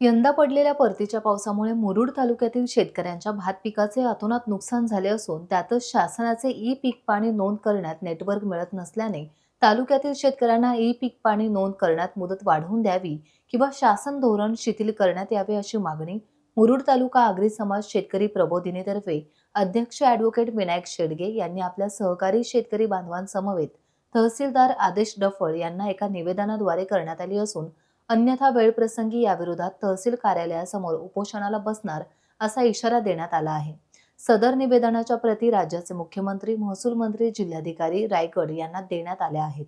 यंदा पडलेल्या परतीच्या पावसामुळे मुरुड तालुक्यातील शेतकऱ्यांच्या भात पिकाचे अतोनात नुकसान झाले असून त्यातच शासनाचे ई पीक पाणी नोंद करण्यात नेटवर्क मिळत नसल्याने तालुक्यातील शेतकऱ्यांना ई पीक पाणी नोंद करण्यात मुदत वाढवून द्यावी किंवा शासन धोरण शिथिल करण्यात यावे अशी मागणी मुरुड तालुका आगरी समाज शेतकरी प्रबोधिनीतर्फे अध्यक्ष ॲडव्होकेट विनायक शेडगे यांनी आपल्या सहकारी शेतकरी बांधवांसमवेत तहसीलदार आदेश डफळ यांना एका निवेदनाद्वारे करण्यात आली असून अन्यथा वेळप्रसंगी याविरोधात तहसील कार्यालयासमोर उपोषणाला बसणार असा इशारा देण्यात आला आहे। सदर निवेदनाच्या प्रती राज्याचे मुख्यमंत्री, महसूल मंत्री, जिल्हाधिकारी रायगड यांना देण्यात आल्या आहेत।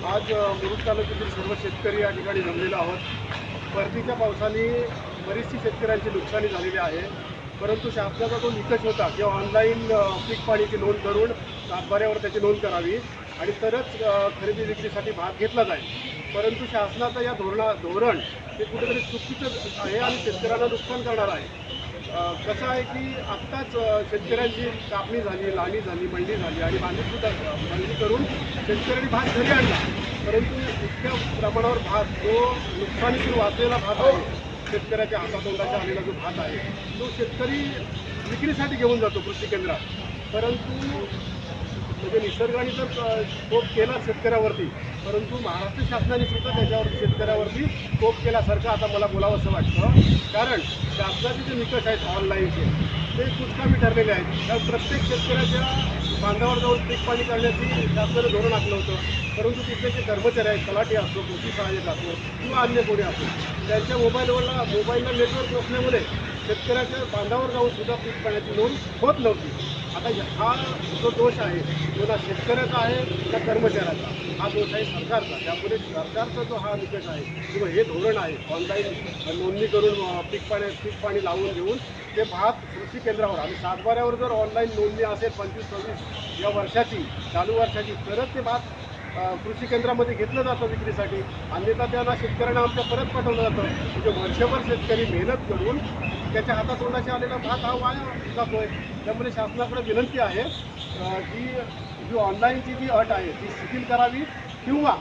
आज मुरुड तालुक्यातील सर्व शेतकरी या ठिकाणी जमलेलो आहोत। परतीच्या पावसाने बरीचशी शेतकऱ्यांची नुकसानी झालेली आहे, परंतु शासनाचा जो निकष होता की ऑनलाईन पीक पाणीची नोंद करून सातबाऱ्यावर त्याची नोंद करावी आणि तरच खरेदी विक्रीसाठी भात घेतला जाईल, परंतु शासनाचं या धोरण हे कुठेतरी चुकीचं आहे आणि शेतकऱ्यांना नुकसान करणार आहे। कसं आहे की आत्ताच शेतकऱ्यांची कापणी झाली, लावणी झाली, मंडी झाली आणि बांधणीसुद्धा मंडी करून शेतकऱ्यांनी भात घरी आणला, परंतु इतक्या प्रमाणावर भात जो नुकसानीतून वाचलेला भात आहे, शेतकऱ्याच्या हातातोंडाचा आलेला जो भात आहे तो शेतकरी विक्रीसाठी घेऊन जातो कृषी केंद्रात, परंतु म्हणजे निसर्गाने तर कोप केला शेतकऱ्यावरती, परंतु महाराष्ट्र शासनाने सुद्धा त्याच्यावरती शेतकऱ्यावरती कोप केल्यासारखं आता मला बोलावंसं वाटतं। कारण शासनाचे जे निकष आहेत ऑनलाईनचे ते कुचकामी ठरलेले आहेत। कारण प्रत्येक शेतकऱ्याच्या बांधावर जाऊन पीक पाणी करण्याची शासनाने धोरण आखलं होतं, परंतु तिथले जे कर्मचारी आहेत, तलाठी असो, कृषी सहाय्यक असो किंवा अन्य कोणी असो, त्यांच्या मोबाईलला नेटवर्क नसल्यामुळे शेतकऱ्याच्या बांधावर जाऊन सुद्धा पीक पाण्याची नोंद होत नव्हती। आता हा जो दोष आहे तो ना शेतकऱ्याचा आहे ना कर्मचाऱ्याचा, हा दोष आहे सरकारचा। त्यामुळे सरकारचा जो हा निकष आहे किंवा हे धोरण आहे ऑनलाईन नोंदणी करून पीक पाणी लावून घेऊन ते भात कृषी केंद्रावर आणि सातबाऱ्यावर जर ऑनलाईन नोंदणी असेल 25-26 या वर्षाची, चालू वर्षाची, तरच ते भात कृषी केंद्रामध्ये घेतलं जातं विक्रीसाठी, अन्यथा त्यांना शेतकऱ्यांना आमच्या परत पाठवलं जातं। म्हणजे वर्षभर शेतकरी मेहनत करून त्याच्या हातातोंडाशी आलेला भात हा वाया जातोय। त्यामुळे शासनाकडे विनंती आहे की जी ऑनलाईनची जी अट आहे ती शिथिल करावी किंवा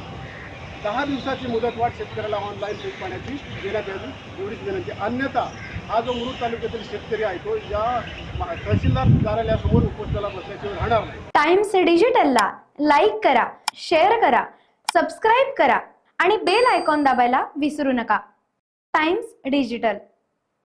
10 दिवसाची मुदतवाढ शेतकऱ्याला ऑनलाईन पीक पाण्याची देण्यात यावी, एवढीच विनंती। अन्यथा हा जो मुरुड तालुक्यातील शेतकरी आहे तो या तहसीलदार कार्यालयासमोर उपोषणाला बसल्याशिवाय राहणार नाही। टाइम्स डिजिटलला लाईक करा, शेअर करा, सबस्क्राईब करा आणि बेल आयकॉन दाबायला विसरू नका। Times digital.